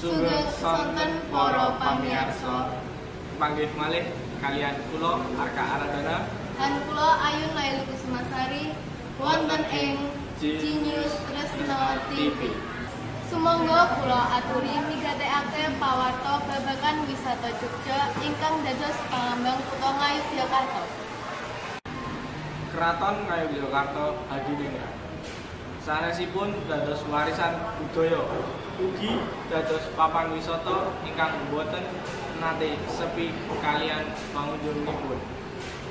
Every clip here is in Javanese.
sugeng sonten para pamirsa. Panggih malih kalian kula Arka Aradana lan kula Ayun Laili Kusumasari wonten ing Genius Tresno TV. Sumangga kula aturi migatekake pawarta babagan wisata Jogja ingkang dados pangambang kutha Ngayogyakarta. Keraton Ngayogyakarta Hadiningrat sanesipun dados warisan budaya ugi dados papan wisata ingkang boten nate sepi kalian pangunjungipun.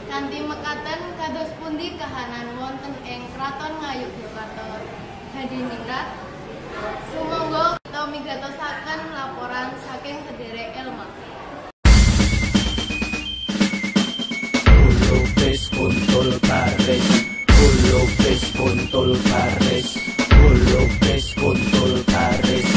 Kanthi mekaten kados pundi kahanan wonten ing Kraton Ngayogyakarta Hadiningrat? Sumangga kita migatosaken laporan saking sedherek Elma. Lopez Kontol Pares, Lopez Kontol Pares, Lopez Kontol Pares,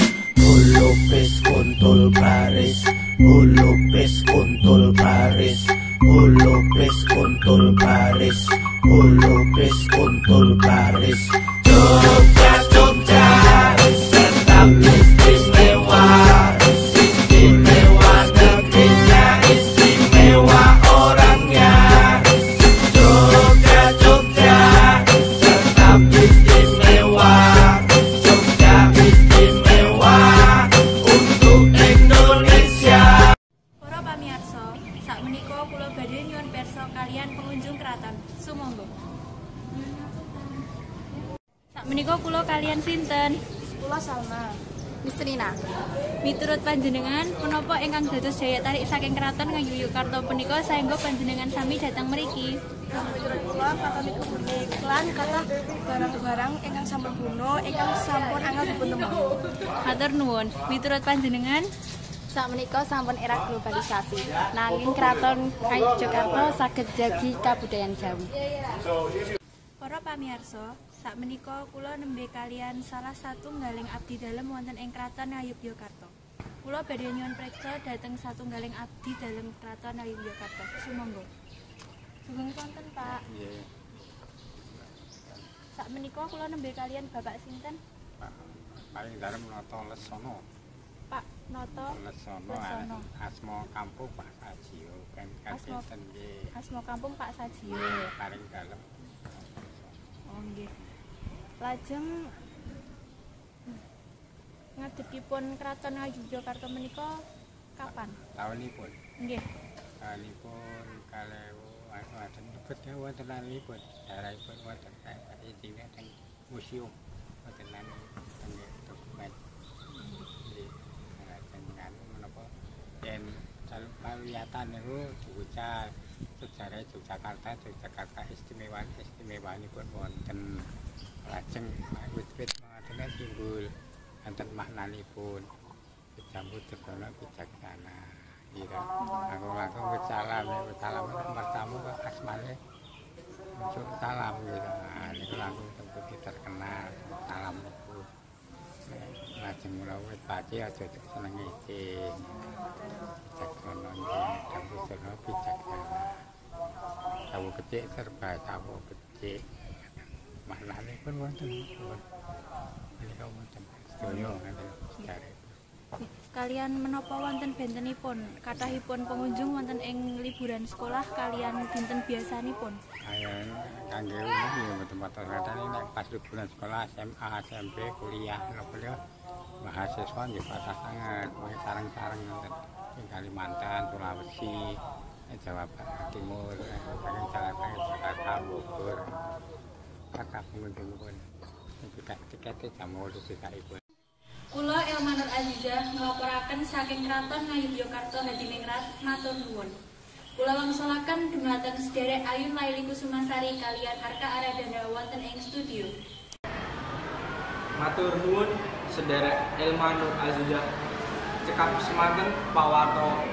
Lopez Kontol Pares, Lopez Kontol Pares, Lopez Kontol Pares, Lopez Kontol Pares. Jogja, Jogja, tetap istimewa, istimewa negerinya, istimewa orangnya. Jogja, Jogja, tetap istimewa, Jogja istimewa untuk Indonesia. Para pamirsa, sakmenika kula badhe nyuwun pirsa kalian pengunjung kraton. Sumangga. Sakmenika kula kalian sinten? Kula Salma. Misrina. Miturut panjenengan, punapa ingkang dados daya tarik saking kraton Ngayogyakarta punika saengga panjenengan sami dhateng mriki? Miturut kula kraton niku unik lan kathah barang-barang ingkang sampun kuno ingkang sampun angel dipun tembang. Matur nuwun. Miturut panjenengan, Sakmenika sampun era globalisasi, nanging kraton Ngayogyakarta saged jagi kabudayan Jawi. para pamirsa, sakmenika kula nembe kalian salah satunggaling abdi dalem wonten ing kraton Ngayogyakarta. Kula badhe nyuwun preksa dhateng satunggaling abdi dalem kraton Ngayogyakarta. Sumangga. Sugeng sonten, Pak. Nggih. Sakmenika kula nembe kalian Bapak sinten? Pak paling dalem Noto Lesono. Pak Noto Lesono. Asma kampung Pak Sajio kan sinten nggih. Asma kampung Pak Sajio. Paling dalem. Oh nggih. Lajeng ngadegipun kraton Ngayogyakarta menika kapan? Taunipun. Nggih. Taunipun kalewu wonten nebet wonten lanipun. Daerahipun wonten isine teng museum wonten lan dokumen. Nggih. Lajeng menapa yen pawiyatan niku diucal sejarah Yogyakarta istimewanipun wonten. Lajeng wit-wit ngoten simbol wonten maknanipun disambut Dirgana bijaksana. Iya, aku langsung salam pertama kok asmane muncul salam gitu. Nah, niku langsung tempat terkenal salam niku. Lajeng menawi baca aja seneng izin. Bijaksana disambut Dirgana bijaksana. Tahu kecil serba tahu kecil. Maknane pun wonten. Menika wonten sedaya wonten sejarah. Kalian menapa wonten bentenipun? Kathahipun pengunjung wonten ing liburan sekolah kalian dinten biasanipun? Ayo kangge umum ya mboten patos katane nek pas liburan sekolah SMA, SMP, kuliah napa ya mahasiswa nggih patas sanget sareng-sareng wonten ing Kalimantan, Sulawesi, Jawa Timur, Jakarta, Bogor. Kakak pengunjungipun tiketnya jam 8 DKI. Kula Elma Nur Azizah nglaporaken saking kraton Ngayogyakarta Hadiningrat matur nuwun. Kula wangsulaken dhumateng sedherek Ayun Laili Kusumasari kalian Arka Aradana wonten ing studio. Matur nuwun sedherek Elma Nur Azizah. Cekap semanten pawarta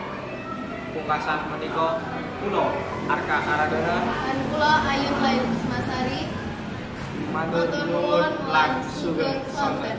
pungkasan menika kula Arka Aradana Lan kula Ayun Laili Kusumasari. matur nuwun lan sugeng sonten.